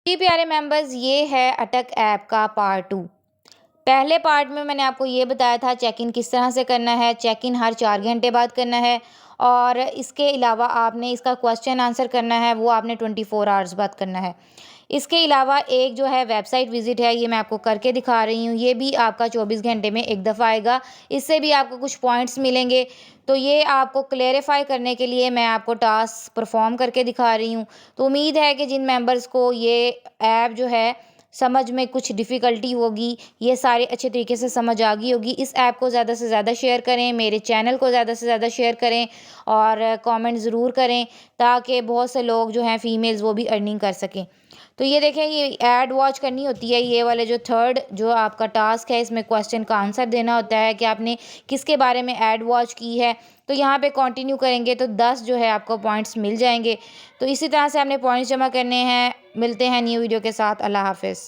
जी प्यारे मेंबर्स, ये है अटक ऐप का पार्ट 2। पहले पार्ट में मैंने आपको ये बताया था चेक इन किस तरह से करना है। चेक इन हर 4 घंटे बाद करना है और इसके अलावा आपने इसका क्वेश्चन आंसर करना है, वो आपने 24 आवर्स बाद करना है। इसके अलावा एक जो है वेबसाइट विज़िट है, ये मैं आपको करके दिखा रही हूँ। ये भी आपका 24 घंटे में एक दफ़ा आएगा। इससे भी आपको कुछ पॉइंट्स मिलेंगे। तो ये आपको क्लेरिफ़ाई करने के लिए मैं आपको टास्क परफ़ॉर्म करके दिखा रही हूँ। तो उम्मीद है कि जिन मेंबर्स को ये ऐप जो है समझ में कुछ डिफ़िकल्टी होगी, ये सारे अच्छे तरीके से समझ आ गई होगी। इस ऐप को ज़्यादा से ज़्यादा शेयर करें, मेरे चैनल को ज़्यादा से ज़्यादा शेयर करें और कमेंट ज़रूर करें, ताकि बहुत से लोग जो हैं फ़ीमेल्स वो भी अर्निंग कर सकें। तो ये देखें, ये ऐड वॉच करनी होती है। ये वाले जो थर्ड जो आपका टास्क है, इसमें क्वेश्चन का आंसर देना होता है कि आपने किसके बारे में ऐड वॉच की है। तो यहाँ पे कंटिन्यू करेंगे तो 10 जो है आपको पॉइंट्स मिल जाएंगे। तो इसी तरह से आपने पॉइंट्स जमा करने हैं। मिलते हैं न्यू वीडियो के साथ। अल्लाह हाफ़िज़।